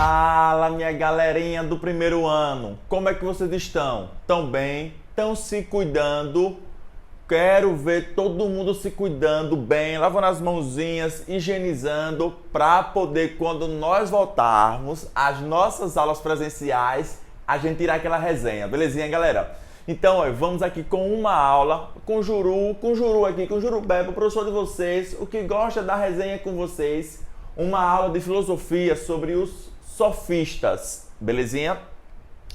Fala, minha galerinha do primeiro ano, como é que vocês estão? Tão bem? Estão se cuidando? Quero ver todo mundo se cuidando bem, lavando as mãozinhas, higienizando, para poder, quando nós voltarmos às nossas aulas presenciais, a gente tirar aquela resenha, belezinha, galera? Então, vamos aqui com uma aula com o Juru aqui, com o Jurubeba, o professor de vocês, o que gosta da resenha com vocês, uma aula de filosofia sobre os sofistas, belezinha?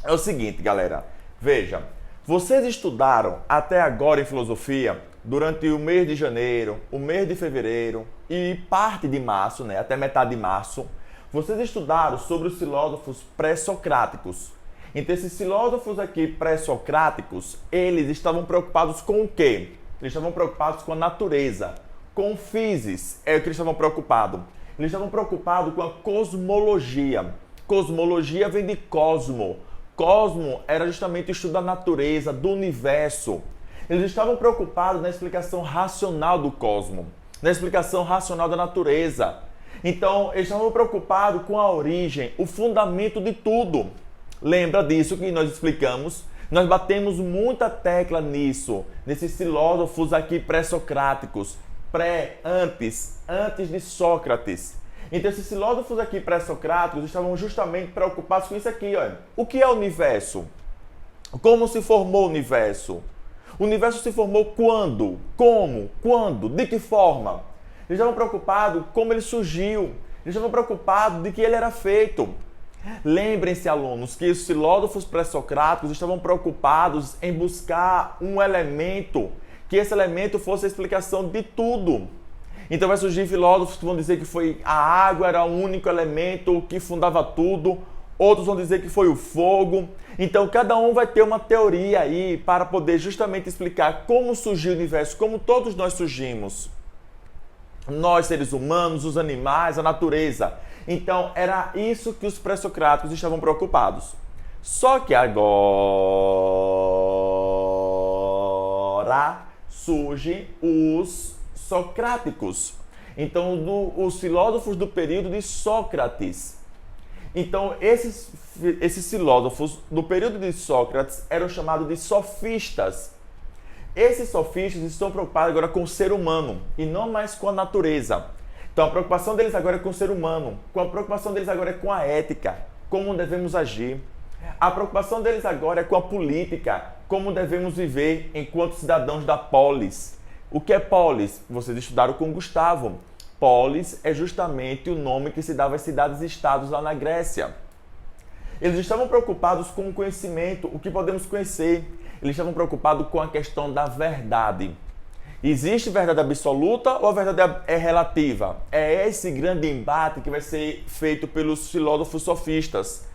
É o seguinte, galera, veja, vocês estudaram até agora em filosofia durante o mês de janeiro, o mês de fevereiro e parte de março, né, até metade de março, vocês estudaram sobre os filósofos pré-socráticos. Então, esses filósofos aqui pré-socráticos, eles estavam preocupados com o quê? Eles estavam preocupados com a natureza, com physis, é o que eles estavam preocupados. Eles estavam preocupados com a cosmologia. Cosmologia vem de cosmo. Cosmo era justamente o estudo da natureza, do universo. Eles estavam preocupados na explicação racional do cosmo, na explicação racional da natureza. Então, eles estavam preocupados com a origem, o fundamento de tudo. Lembra disso que nós explicamos? Nós batemos muita tecla nisso, nesses filósofos aqui pré-socráticos, antes de Sócrates. Então, esses filósofos aqui pré-socráticos estavam justamente preocupados com isso aqui, ó. O que é o universo? Como se formou o universo? O universo se formou quando? Como? Quando? De que forma? Eles estavam preocupados como ele surgiu. Eles estavam preocupados de que ele era feito. Lembrem-se, alunos, que os filósofos pré-socráticos estavam preocupados em buscar um elemento, que esse elemento fosse a explicação de tudo. Então vai surgir filósofos que vão dizer que a água era o único elemento que fundava tudo, outros vão dizer que foi o fogo. Então cada um vai ter uma teoria aí para poder justamente explicar como surgiu o universo, como todos nós surgimos. Nós, seres humanos, os animais, a natureza. Então era isso que os pré-socráticos estavam preocupados. Só que agora surgem os socráticos. Então, os filósofos do período de Sócrates. Então, esses filósofos do período de Sócrates eram chamados de sofistas. Esses sofistas estão preocupados agora com o ser humano e não mais com a natureza. Então, a preocupação deles agora é com o ser humano. A preocupação deles agora é com a ética, como devemos agir. A preocupação deles agora é com a política, como devemos viver enquanto cidadãos da polis. O que é polis? Vocês estudaram com Gustavo. Polis é justamente o nome que se dava às cidades e estados lá na Grécia. Eles estavam preocupados com o conhecimento, o que podemos conhecer. Eles estavam preocupados com a questão da verdade. Existe verdade absoluta ou a verdade é relativa? É esse grande embate que vai ser feito pelos filósofos sofistas.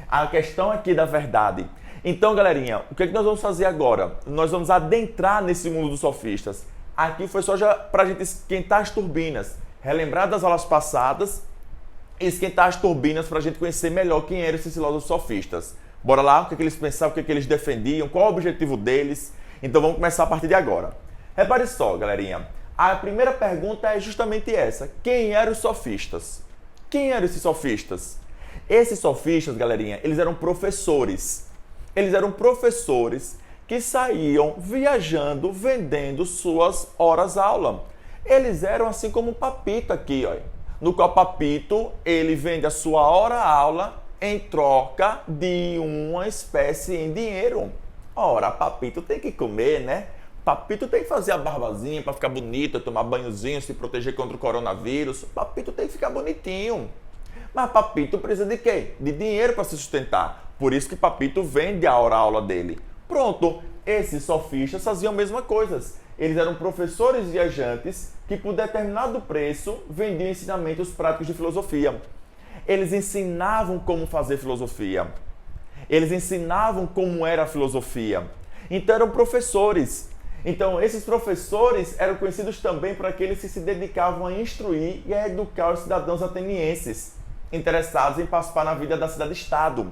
A questão aqui da verdade. Então, galerinha, o que é que nós vamos fazer agora? Nós vamos adentrar nesse mundo dos sofistas. Aqui foi só já para a gente esquentar as turbinas, relembrar das aulas passadas e esquentar as turbinas para a gente conhecer melhor quem eram esses filósofos sofistas. Bora lá? O que é que eles pensavam, o que é que eles defendiam, qual o objetivo deles? Então vamos começar a partir de agora. Repare só, galerinha. A primeira pergunta é justamente essa. Quem eram os sofistas? Quem eram esses sofistas? Esses sofistas, galerinha, eles eram professores. Eles eram professores que saíam viajando, vendendo suas horas-aula. Eles eram assim como o Papito aqui, ó. No qual o Papito, ele vende a sua hora-aula em troca de uma espécie em dinheiro. Ora, Papito tem que comer, né? Papito tem que fazer a barbazinha para ficar bonito, tomar banhozinho, se proteger contra o coronavírus. Papito tem que ficar bonitinho. Mas Papito precisa de quê? De dinheiro para se sustentar. Por isso que Papito vende a hora-aula dele. Pronto, esses sofistas faziam a mesma coisa. Eles eram professores viajantes que, por determinado preço, vendiam ensinamentos práticos de filosofia. Eles ensinavam como fazer filosofia. Eles ensinavam como era a filosofia. Então eram professores. Então esses professores eram conhecidos também por aqueles que se dedicavam a instruir e a educar os cidadãos atenienses, interessados em participar na vida da cidade-estado.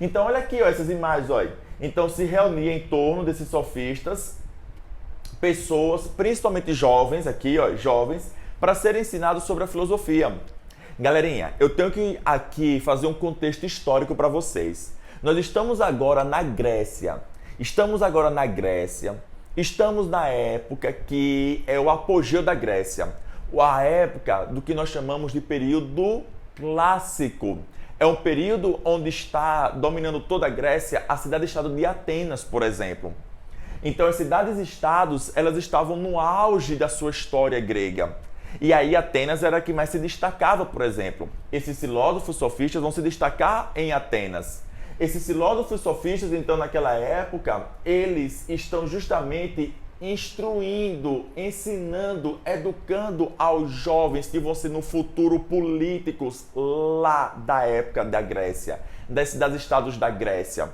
Então olha aqui, ó, essas imagens, ó. Então se reunia em torno desses sofistas pessoas, principalmente jovens aqui, ó, jovens, para serem ensinados sobre a filosofia. Galerinha, eu tenho que aqui fazer um contexto histórico para vocês. Nós estamos agora na Grécia. Estamos na época que é o apogeu da Grécia. A época do que nós chamamos de período clássico. É um período onde está dominando toda a Grécia a cidade-estado de Atenas, por exemplo. Então, as cidades-estados, elas estavam no auge da sua história grega. E aí, Atenas era a que mais se destacava, por exemplo. Esses filósofos sofistas vão se destacar em Atenas. Esses filósofos sofistas, então, naquela época, eles estão justamente instruindo, ensinando, educando aos jovens que vão ser no futuro políticos lá da época da Grécia, das cidades-estados da Grécia.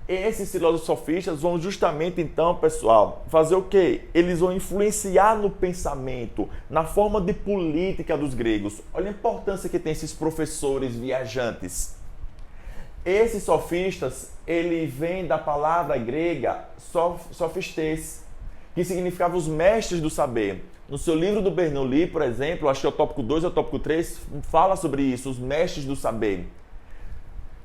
Esses filósofos sofistas vão justamente, então, pessoal, fazer o quê? Eles vão influenciar no pensamento, na forma de política dos gregos. Olha a importância que tem esses professores viajantes. Esses sofistas, ele vem da palavra grega sofistes, que significava os mestres do saber. No seu livro do Bernoulli, por exemplo, acho que é o tópico 2 ou o tópico 3, fala sobre isso, os mestres do saber.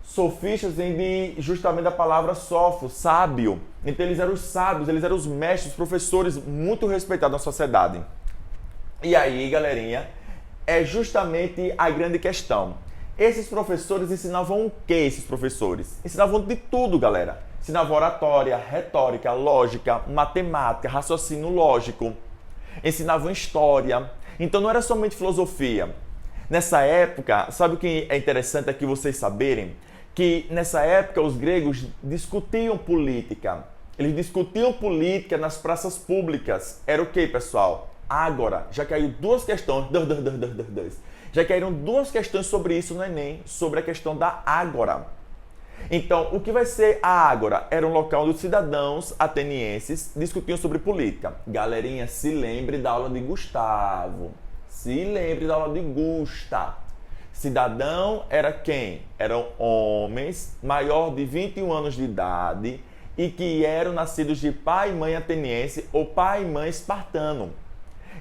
Sofistas vem justamente da palavra sofo, sábio. Então eles eram os sábios, eles eram os mestres, os professores muito respeitados na sociedade. E aí, galerinha, é justamente a grande questão. Esses professores ensinavam o que, esses professores? Ensinavam de tudo, galera. Ensinavam oratória, retórica, lógica, matemática, raciocínio lógico. Ensinavam história. Então não era somente filosofia. Nessa época, sabe o que é interessante aqui vocês saberem? Que nessa época os gregos discutiam política. Eles discutiam política nas praças públicas. Era o que, pessoal? Ágora. Já caiu duas questões. Já caíram duas questões sobre isso no Enem, sobre a questão da ágora. Então, o que vai ser a ágora? Era um local onde os cidadãos atenienses discutiam sobre política. Galerinha, se lembre da aula de Gustavo. Se lembre da aula de Gusta. Cidadão era quem? Eram homens maior de 21 anos de idade e que eram nascidos de pai e mãe ateniense ou pai e mãe espartano.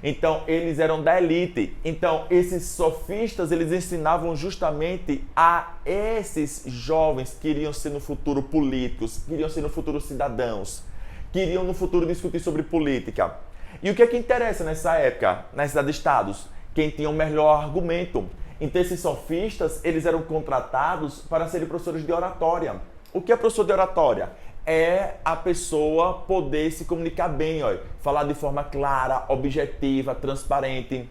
Então, eles eram da elite. Então, esses sofistas, eles ensinavam justamente a esses jovens que iriam ser no futuro políticos, que iriam ser no futuro cidadãos, que iriam no futuro discutir sobre política. E o que é que interessa nessa época, nas cidades-estados? Quem tinha o melhor argumento. Então, esses sofistas, eles eram contratados para serem professores de oratória. O que é professor de oratória? É a pessoa poder se comunicar bem, ó, falar de forma clara, objetiva, transparente.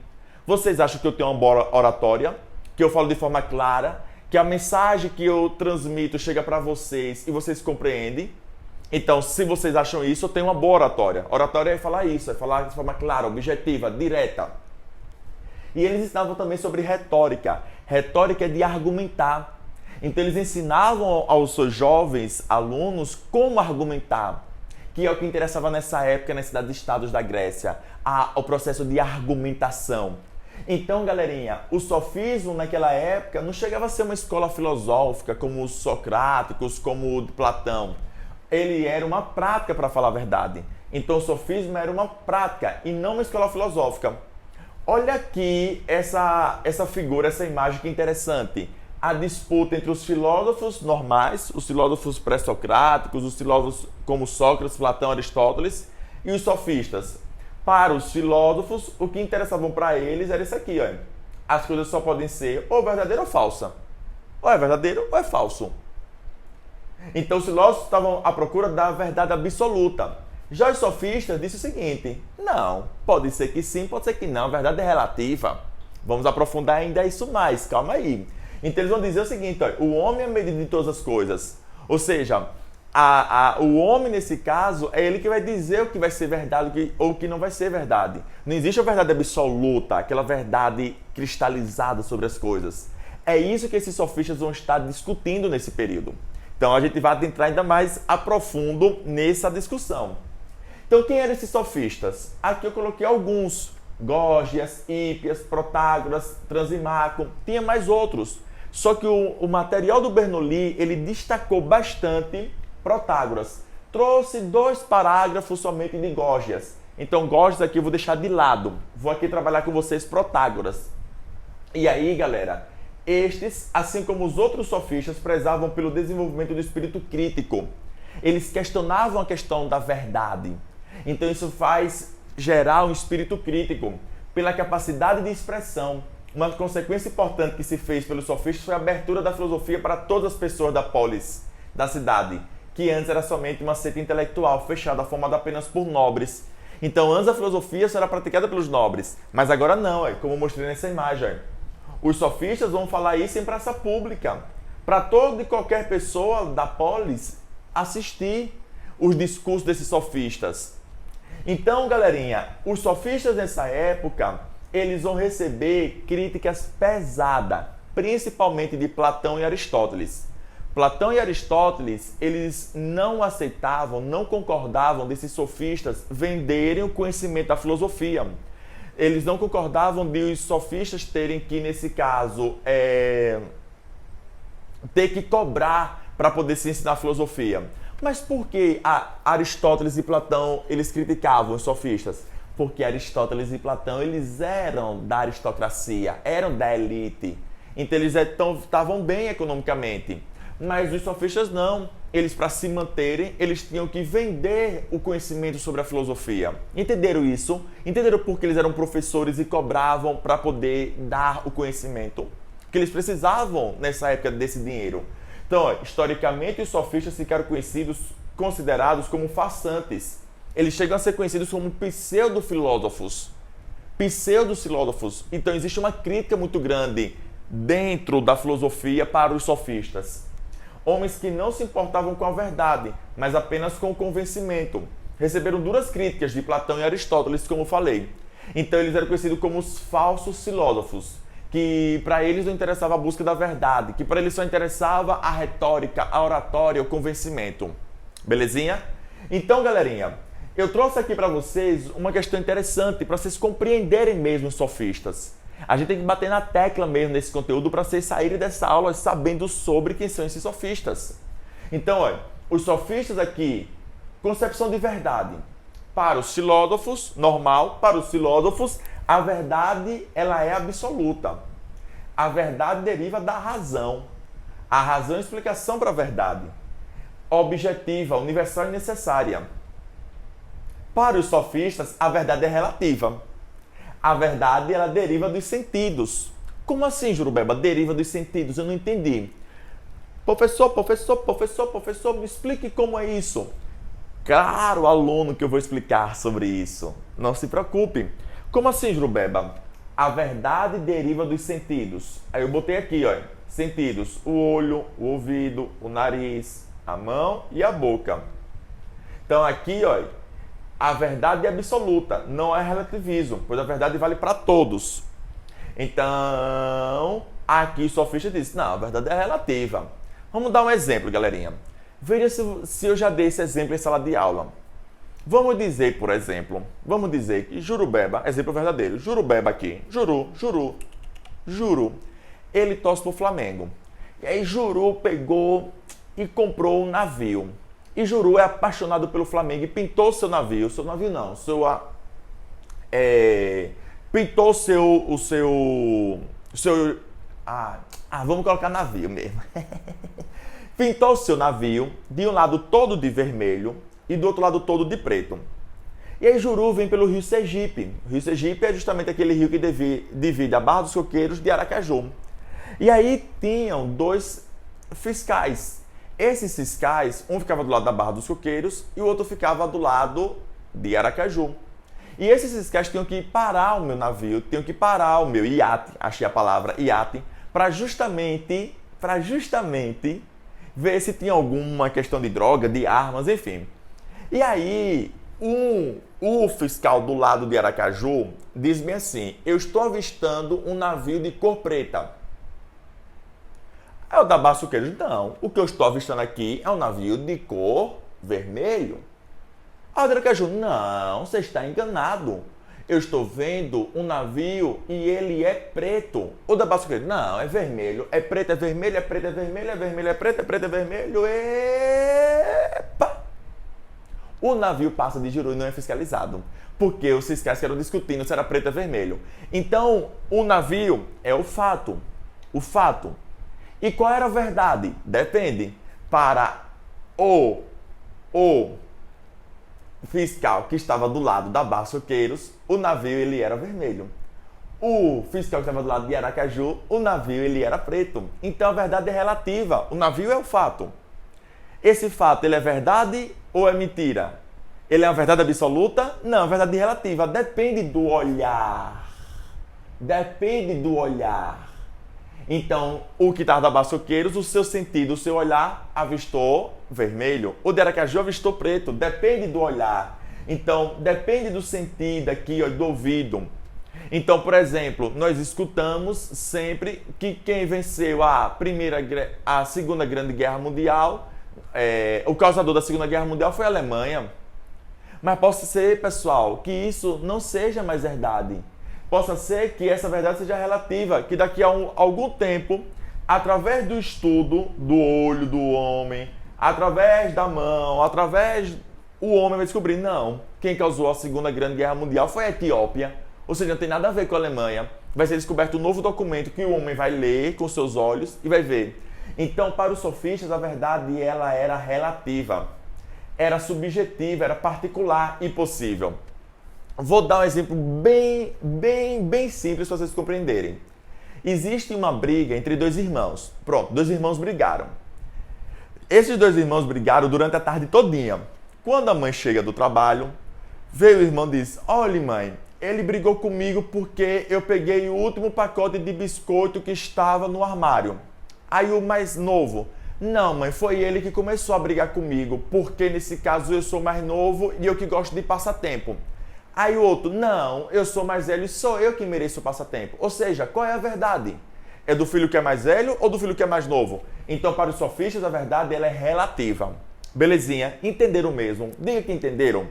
Vocês acham que eu tenho uma boa oratória? Que eu falo de forma clara? Que a mensagem que eu transmito chega para vocês e vocês compreendem? Então, se vocês acham isso, eu tenho uma boa oratória. Oratória é falar isso, é falar de forma clara, objetiva, direta. E eles ensinavam também sobre retórica. Retórica é de argumentar. Então, eles ensinavam aos seus jovens alunos como argumentar, que é o que interessava nessa época nas cidades-estados da Grécia, o processo de argumentação. Então, galerinha, o sofismo naquela época não chegava a ser uma escola filosófica como os socráticos, como o de Platão. Ele era uma prática, para falar a verdade. Então, o sofismo era uma prática e não uma escola filosófica. Olha aqui essa figura, essa imagem que interessante. A disputa entre os filósofos normais, os filósofos pré-socráticos, os filósofos como Sócrates, Platão, Aristóteles e os sofistas. Para os filósofos, o que interessavam para eles era isso aqui, ó. As coisas só podem ser ou verdadeira ou falsa. Ou é verdadeiro ou é falso. Então os filósofos estavam à procura da verdade absoluta. Já os sofistas disseram o seguinte: não, pode ser que sim, pode ser que não, a verdade é relativa. Vamos aprofundar ainda isso mais, calma aí. Então eles vão dizer o seguinte, ó, o homem é a medida de todas as coisas. Ou seja, o homem nesse caso é ele que vai dizer o que vai ser verdade ou o que não vai ser verdade. Não existe a verdade absoluta, aquela verdade cristalizada sobre as coisas. É isso que esses sofistas vão estar discutindo nesse período. Então a gente vai adentrar ainda mais a profundo nessa discussão. Então quem eram esses sofistas? Aqui eu coloquei alguns. Gorgias, Hípias, Protágoras, Transimaco, tinha mais outros. Só que o material do Bernoulli, ele destacou bastante Protágoras. Trouxe 2 parágrafos somente de Gorgias. Então, Gorgias aqui eu vou deixar de lado. Vou aqui trabalhar com vocês Protágoras. E aí, galera, estes, assim como os outros sofistas, prezavam pelo desenvolvimento do espírito crítico. Eles questionavam a questão da verdade. Então isso faz gerar um espírito crítico pela capacidade de expressão. Uma consequência importante que se fez pelos sofistas foi a abertura da filosofia para todas as pessoas da polis, da cidade, que antes era somente uma seita intelectual fechada, formada apenas por nobres. Então antes a filosofia só era praticada pelos nobres, mas agora não, como eu mostrei nessa imagem. Os sofistas vão falar isso em praça pública, para toda e qualquer pessoa da polis assistir os discursos desses sofistas. Então, galerinha, os sofistas nessa época, eles vão receber críticas pesadas, principalmente de Platão e Aristóteles. Platão e Aristóteles, eles não aceitavam, não concordavam desses sofistas venderem o conhecimento da filosofia. Eles não concordavam de os sofistas terem que, nesse caso, ter que cobrar para poder se ensinar filosofia. Mas por que Aristóteles e Platão, eles criticavam os sofistas? Porque Aristóteles e Platão, eles eram da aristocracia, eram da elite. Então eles estavam bem economicamente. Mas os sofistas não. Eles, para se manterem, eles tinham que vender o conhecimento sobre a filosofia. Entenderam isso? Entenderam por que eles eram professores e cobravam para poder dar o conhecimento? Que eles precisavam, nessa época, desse dinheiro. Então, historicamente, os sofistas ficaram considerados como farsantes. Eles chegam a ser conhecidos como pseudo-filósofos. Pseudo-filósofos. Então, existe uma crítica muito grande dentro da filosofia para os sofistas. Homens que não se importavam com a verdade, mas apenas com o convencimento. Receberam duras críticas de Platão e Aristóteles, como falei. Então, eles eram conhecidos como os falsos filósofos, que para eles não interessava a busca da verdade, que para eles só interessava a retórica, a oratória, o convencimento. Belezinha? Então, galerinha, eu trouxe aqui para vocês uma questão interessante para vocês compreenderem mesmo os sofistas. A gente tem que bater na tecla mesmo nesse conteúdo para vocês saírem dessa aula sabendo sobre quem são esses sofistas. Então, olha, os sofistas aqui, concepção de verdade. Para os filósofos, normal, para os filósofos, a verdade, ela é absoluta. A verdade deriva da razão. A razão é a explicação para a verdade. Objetiva, universal e necessária. Para os sofistas, a verdade é relativa. A verdade, ela deriva dos sentidos. Como assim, Jurubeba? Deriva dos sentidos? Eu não entendi. Professor, me explique como é isso. Claro, aluno, que eu vou explicar sobre isso. Não se preocupe. Como assim, Jurubeba? A verdade deriva dos sentidos. Aí eu botei aqui, ó, sentidos. O olho, o ouvido, o nariz, a mão e a boca. Então aqui, ó, a verdade é absoluta, não é relativismo, pois a verdade vale para todos. Então, aqui o sofista disse, não, a verdade é relativa. Vamos dar um exemplo, galerinha. Veja se eu já dei esse exemplo em sala de aula. Vamos dizer, por exemplo, que Jurubeba, exemplo verdadeiro, Jurubeba aqui, Juru, ele torce pro Flamengo. E aí Juru pegou e comprou um navio. E Juru é apaixonado pelo Flamengo e pintou seu navio não, pintou vamos colocar navio mesmo. Pintou o seu navio de um lado todo de vermelho e do outro lado todo de preto. E aí Juru vem pelo rio Sergipe. O rio Sergipe é justamente aquele rio que divide a Barra dos Coqueiros de Aracaju. E aí tinham dois fiscais. Esses fiscais, um ficava do lado da Barra dos Coqueiros e o outro ficava do lado de Aracaju. E esses fiscais tinham que parar o meu navio, tinham que parar o meu iate, achei a palavra iate, para justamente ver se tinha alguma questão de droga, de armas, enfim. E aí, o fiscal do lado de Aracaju diz-me assim, eu estou avistando um navio de cor preta. Aí o da Barra dos Coqueiros, não, o que eu estou avistando aqui é um navio de cor vermelho. Aí o de Aracaju, não, você está enganado. Eu estou vendo um navio e ele é preto. O da Barra dos Coqueiros, não, é vermelho, é preto, é vermelho, é preto, é vermelho, é vermelho, é preto, é preto, é vermelho, epa! O navio passa de juru e não é fiscalizado. Porque os fiscais ficaram discutindo se era preto ou vermelho. Então, o navio é o fato. O fato. E qual era a verdade? Depende. Para o fiscal que estava do lado da Barçoqueiros, o navio ele era vermelho. O fiscal que estava do lado de Aracaju, o navio ele era preto. Então a verdade é relativa. O navio é o fato. Esse fato ele é verdade ou é mentira? Ele é uma verdade absoluta? Não, é verdade relativa. Depende do olhar. Depende do olhar. Então, o que estava da Barçoqueiros, o seu sentido, o seu olhar avistou vermelho. O de Aracaju avistou preto. Depende do olhar. Então, depende do sentido aqui, ó, do ouvido. Então, por exemplo, nós escutamos sempre que quem venceu a Segunda Grande Guerra Mundial, o causador da Segunda Guerra Mundial foi a Alemanha. Mas pode ser, pessoal, que isso não seja mais verdade. Possa ser que essa verdade seja relativa, que daqui a algum tempo, através do estudo do olho do homem, através da mão, o homem vai descobrir, não, quem causou a Segunda Grande Guerra Mundial foi a Etiópia, ou seja, não tem nada a ver com a Alemanha. Vai ser descoberto um novo documento que o homem vai ler com seus olhos e vai ver. Então, para os sofistas, a verdade ela era relativa, era subjetiva, era particular e possível. Vou dar um exemplo bem simples para vocês compreenderem. Existe uma briga entre dois irmãos. Pronto, dois irmãos brigaram. Esses dois irmãos brigaram durante a tarde todinha. Quando a mãe chega do trabalho, veio o irmão e disse: olha, mãe, ele brigou comigo porque eu peguei o último pacote de biscoito que estava no armário. Aí o mais novo: não, mãe, foi ele que começou a brigar comigo, porque nesse caso eu sou mais novo e eu que gosto de passatempo. Aí o outro: não, eu sou mais velho e sou eu que mereço o passatempo. Ou seja, qual é a verdade? É do filho que é mais velho ou do filho que é mais novo? Então, para os sofistas, a verdade ela é relativa. Belezinha? Entenderam mesmo? Diga que entenderam.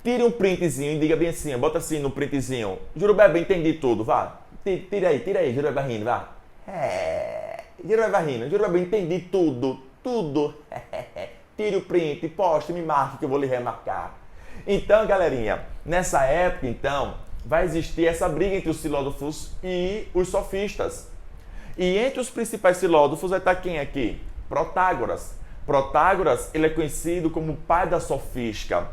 Tire um printzinho e diga bem assim, bota assim no printzinho. Jurubeba, entendi tudo, vá. Tira aí, Jurubeba rindo, vá. Jurubeba rindo, Jurubeba, entendi tudo. Tire o print, poste, me marque que eu vou lhe remarcar. Então, galerinha, nessa época, então, vai existir essa briga entre os filósofos e os sofistas. E entre os principais filósofos vai estar quem aqui? Protágoras. Protágoras, ele é conhecido como pai da sofística.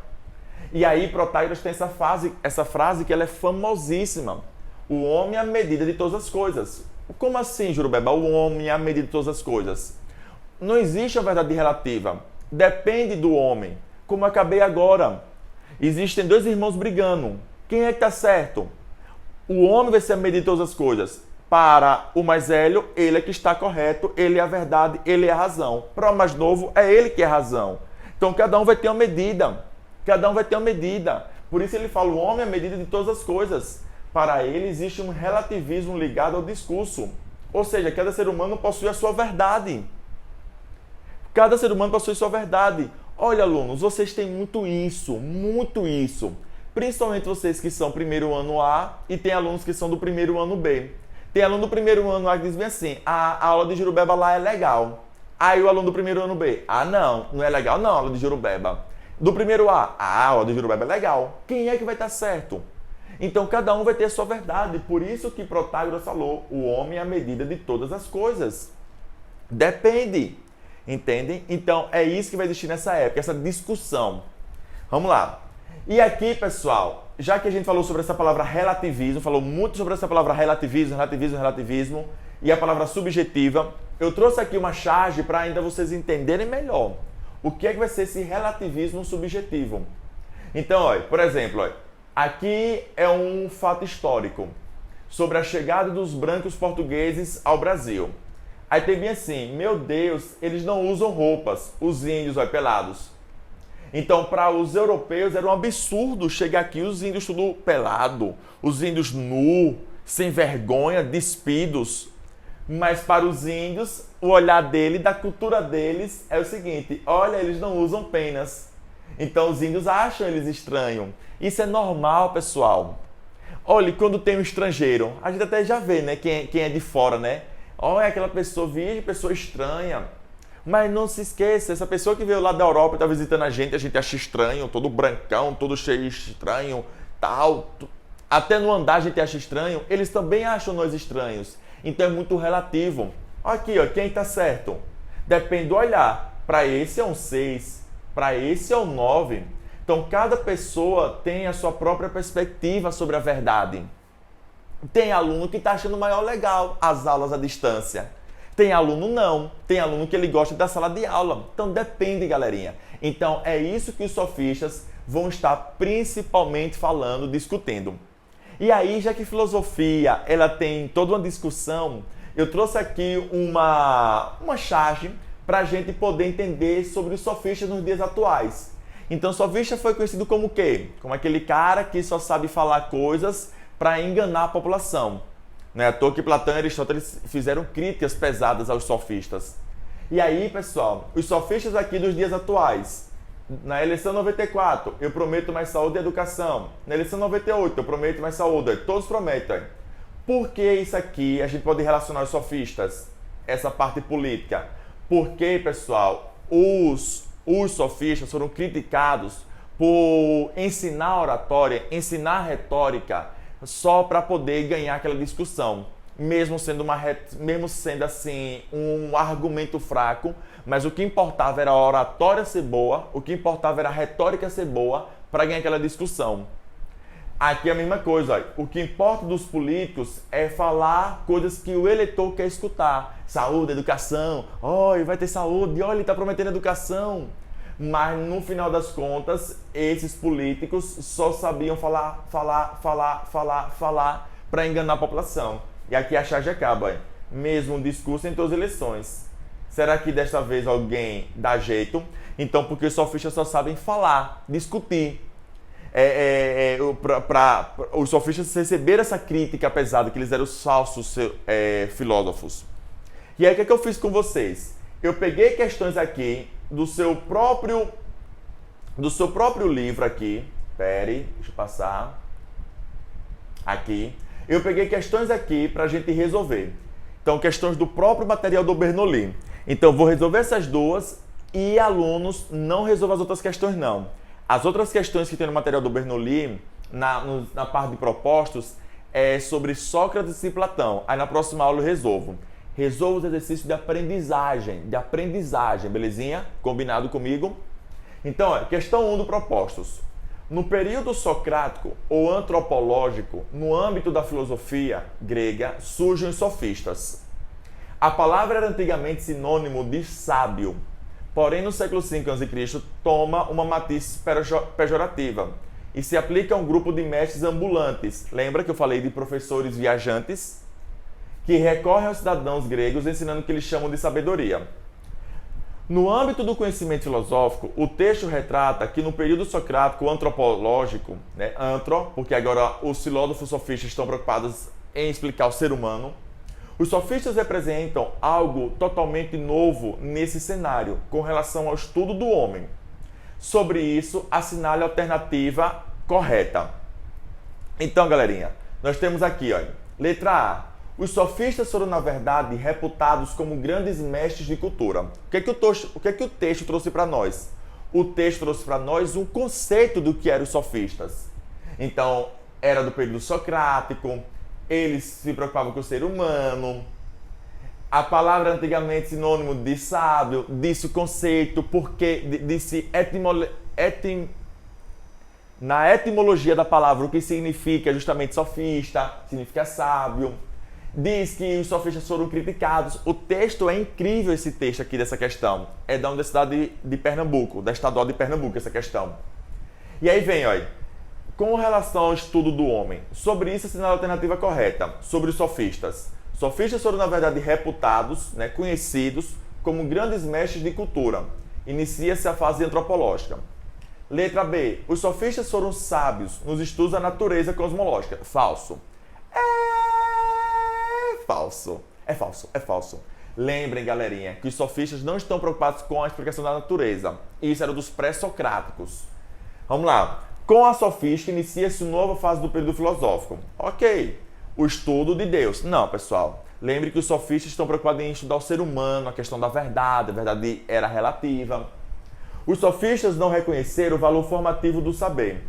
E aí, Protágoras tem essa frase que ela é famosíssima. O homem é a medida de todas as coisas. Como assim, Jurubeba? O homem é a medida de todas as coisas. Não existe uma verdade relativa. Depende do homem. Como eu acabei agora. Existem dois irmãos brigando. Quem é que está certo? O homem vai ser a medida de todas as coisas. Para o mais velho, ele é que está correto, ele é a verdade, ele é a razão. Para o mais novo, é ele que é a razão. Então, cada um vai ter uma medida. Cada um vai ter uma medida. Por isso ele fala, o homem é a medida de todas as coisas. Para ele, existe um relativismo ligado ao discurso. Ou seja, cada ser humano possui a sua verdade. Cada ser humano possui a sua verdade. Olha, alunos, vocês têm muito isso. Principalmente vocês que são primeiro ano A e tem alunos que são do primeiro ano B. Tem aluno do primeiro ano A que diz bem assim, a aula de Jurubeba lá é legal. Aí o aluno do primeiro ano B, não é legal não a aula de Jurubeba. Do primeiro A, a aula de Jurubeba é legal. Quem é que vai estar certo? Então cada um vai ter a sua verdade. Por isso que Protágoras falou, o homem é a medida de todas as coisas. Depende. Entendem? Então é isso que vai existir nessa época, essa discussão. Vamos lá. E aqui, pessoal, já que a gente falou sobre essa palavra relativismo, falou muito sobre essa palavra relativismo, e a palavra subjetiva, eu trouxe aqui uma charge para ainda vocês entenderem melhor o que é que vai ser esse relativismo subjetivo. Então, olha, por exemplo, olha, aqui é um fato histórico sobre a chegada dos brancos portugueses ao Brasil. Aí tem bem assim, meu Deus, eles não usam roupas, os índios, olha, pelados. Então, para os europeus era um absurdo chegar aqui os índios tudo pelado, os índios nu, sem vergonha, despidos. Mas para os índios, o olhar dele, da cultura deles, é o seguinte, olha, eles não usam penas. Então, os índios acham eles estranhos. Isso é normal, pessoal. Olha, quando tem um estrangeiro, a gente até já vê, né, quem é de fora, né? Olha, aquela pessoa, pessoa estranha. Mas não se esqueça, essa pessoa que veio lá da Europa e está visitando a gente acha estranho, todo brancão, todo cheio estranho, tal. Até no andar a gente acha estranho, eles também acham nós estranhos. Então é muito relativo. Aqui, ó, quem está certo? Depende do olhar. Para esse é um 6, para esse é um 9. Então cada pessoa tem a sua própria perspectiva sobre a verdade. Tem aluno que está achando maior legal as aulas à distância. Tem aluno não. Tem aluno que ele gosta da sala de aula. Então depende, galerinha. Então é isso que os sofistas vão estar principalmente falando, discutindo. E aí, já que filosofia ela tem toda uma discussão, eu trouxe aqui uma charge para a gente poder entender sobre os sofistas nos dias atuais. Então, sofista foi conhecido como o quê? Como aquele cara que só sabe falar coisas para enganar a população. Não é à toa que Platão e Aristóteles fizeram críticas pesadas aos sofistas. E aí, pessoal, os sofistas aqui dos dias atuais. Na eleição 94, eu prometo mais saúde e educação. Na eleição 98, eu prometo mais saúde. Todos prometem. Por que isso aqui a gente pode relacionar os sofistas? Essa parte política. Porque, pessoal, os sofistas foram criticados por ensinar oratória, ensinar retórica, só para poder ganhar aquela discussão. Mesmo sendo assim um argumento fraco, mas o que importava era a oratória ser boa, o que importava era a retórica ser boa para ganhar aquela discussão. Aqui é a mesma coisa, o que importa dos políticos é falar coisas que o eleitor quer escutar. Saúde, educação, vai ter saúde, ele está prometendo educação. Mas no final das contas, esses políticos só sabiam falar para enganar a população. E aqui a charge acaba, mesmo discurso em todas as eleições. Será que desta vez alguém dá jeito? Então, porque os sofistas só sabem falar, discutir. Os sofistas receberam essa crítica pesada, que eles eram os falsos filósofos. E aí, o que eu fiz com vocês? Eu peguei questões aqui do seu próprio livro aqui. Deixa eu passar. Aqui. Eu peguei questões aqui para a gente resolver. Então, questões do próprio material do Bernoulli. Então, vou resolver essas duas e alunos não resolvam as outras questões, não. As outras questões que tem no material do Bernoulli, na parte de propostos, é sobre Sócrates e Platão. Aí na próxima aula eu resolvo. Resolvo os exercícios de aprendizagem, belezinha? Combinado comigo? Então, questão 1 do propostos. No período socrático ou antropológico, no âmbito da filosofia grega, surgem os sofistas. A palavra era antigamente sinônimo de sábio, porém no século V a.C. toma uma matiz pejorativa e se aplica a um grupo de mestres ambulantes. Lembra que eu falei de professores viajantes? Que recorrem aos cidadãos gregos ensinando o que eles chamam de sabedoria. No âmbito do conhecimento filosófico, o texto retrata que no período socrático antropológico, porque agora os filósofos sofistas estão preocupados em explicar o ser humano, os sofistas representam algo totalmente novo nesse cenário, com relação ao estudo do homem. Sobre isso, assinale a alternativa correta. Então, galerinha, nós temos aqui, letra A. Os sofistas foram, na verdade, reputados como grandes mestres de cultura. O que é que o texto trouxe para nós? O texto trouxe para nós um conceito do que eram os sofistas. Então, era do período socrático, eles se preocupavam com o ser humano. A palavra antigamente sinônimo de sábio, disse o conceito, porque disse na etimologia da palavra o que significa justamente sofista, significa sábio. Diz que os sofistas foram criticados. O texto é incrível, esse texto aqui dessa questão. É da Universidade de Pernambuco, da Estadual de Pernambuco, essa questão. E aí vem, com relação ao estudo do homem. Sobre isso, assinala a alternativa correta. Sobre os sofistas. Sofistas foram, na verdade, reputados, conhecidos como grandes mestres de cultura. Inicia-se a fase antropológica. Letra B. Os sofistas foram sábios nos estudos da natureza cosmológica. Falso. É falso. Lembrem, galerinha, que os sofistas não estão preocupados com a explicação da natureza. Isso era dos pré-socráticos. Vamos lá. Com a sofística, inicia-se uma nova fase do período filosófico. Ok. O estudo de Deus. Não, pessoal. Lembre que os sofistas estão preocupados em estudar o ser humano, a questão da verdade, a verdade era relativa. Os sofistas não reconheceram o valor formativo do saber.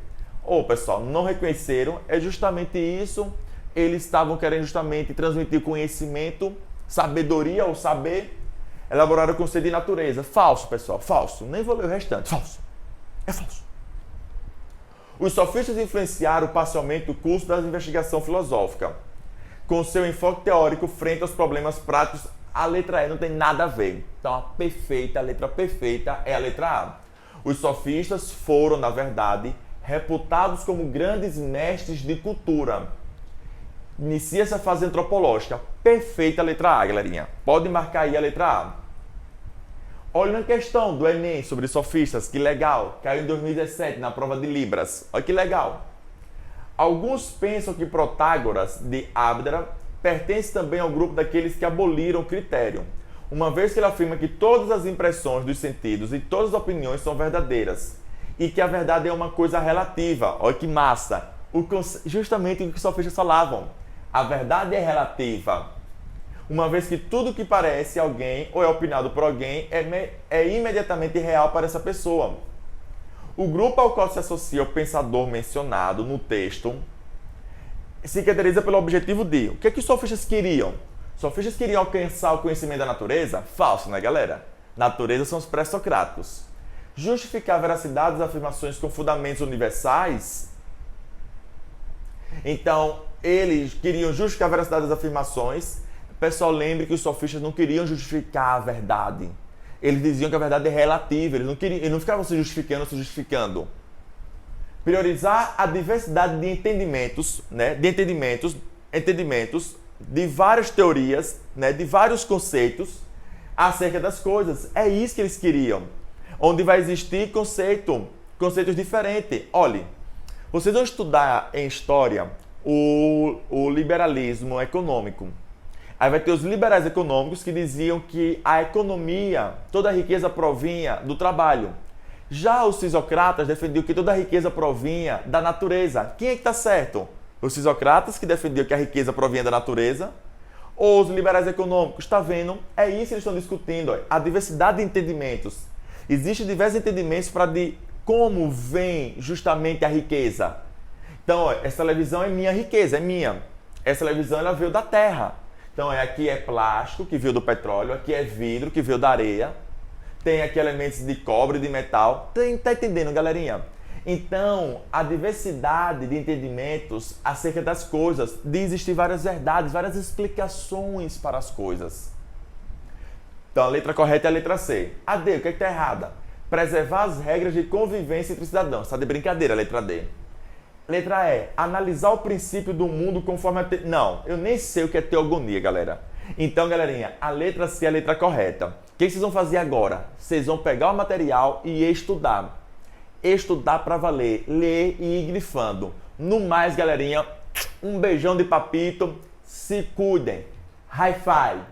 Pessoal, não reconheceram, é justamente isso. Eles estavam querendo justamente transmitir conhecimento, sabedoria ou saber. Elaboraram o conceito de natureza. Falso, pessoal, falso. Nem vou ler o restante. Falso. É falso. Os sofistas influenciaram parcialmente o curso da investigação filosófica, com seu enfoque teórico frente aos problemas práticos. A letra E não tem nada a ver. Então, a letra perfeita é a letra A. Os sofistas foram, na verdade, reputados como grandes mestres de cultura. Inicia-se a fase antropológica. Perfeita a letra A, galerinha. Pode marcar aí a letra A. Olha a questão do Enem sobre sofistas, que legal. Caiu em 2017 na prova de Libras. Olha que legal. Alguns pensam que Protágoras, de Abdera, pertence também ao grupo daqueles que aboliram o critério, uma vez que ele afirma que todas as impressões dos sentidos e todas as opiniões são verdadeiras, e que a verdade é uma coisa relativa. Olha que massa! Justamente o que os sofistas falavam. A verdade é relativa. Uma vez que tudo que parece alguém ou é opinado por alguém é imediatamente real para essa pessoa. O grupo ao qual se associa o pensador mencionado no texto se caracteriza pelo objetivo de... O que é que os sofistas queriam? Os sofistas queriam alcançar o conhecimento da natureza? Falso, né, galera? Natureza são os pré-socráticos. Justificar a veracidade das afirmações com fundamentos universais? Então, eles queriam justificar a veracidade das afirmações. Pessoal, lembre que os sofistas não queriam justificar a verdade. Eles diziam que a verdade é relativa. Eles não ficavam se justificando. Priorizar a diversidade de entendimentos, né? Entendimentos de várias teorias, né? De vários conceitos acerca das coisas. É isso que eles queriam. Onde vai existir conceitos diferentes. Olhe, vocês vão estudar em história o liberalismo econômico. Aí vai ter os liberais econômicos que diziam que a economia, toda a riqueza provinha do trabalho. Já os sisocratas defendiam que toda a riqueza provinha da natureza. Quem é que está certo? Os sisocratas que defendiam que a riqueza provinha da natureza? Ou os liberais econômicos? Está vendo? É isso que eles estão discutindo. Ó. A diversidade de entendimentos. Existem diversos entendimentos para de como vem justamente a riqueza. Então, ó, essa televisão é minha riqueza, é minha. Essa televisão ela veio da terra. Então, aqui é plástico, que veio do petróleo, aqui é vidro, que veio da areia, tem aqui elementos de cobre, de metal. Tá entendendo, galerinha? Então, a diversidade de entendimentos acerca das coisas, de existir várias verdades, várias explicações para as coisas. Então, a letra correta é a letra C. A D, o que é que está errada? Preservar as regras de convivência entre cidadãos. Está de brincadeira a letra D. Letra E, analisar o princípio do mundo conforme a... Não, eu nem sei o que é teogonia, galera. Então, galerinha, a letra C é a letra correta. O que vocês vão fazer agora? Vocês vão pegar o material e estudar. Estudar para valer, ler e ir grifando. No mais, galerinha, um beijão de papito. Se cuidem. High five.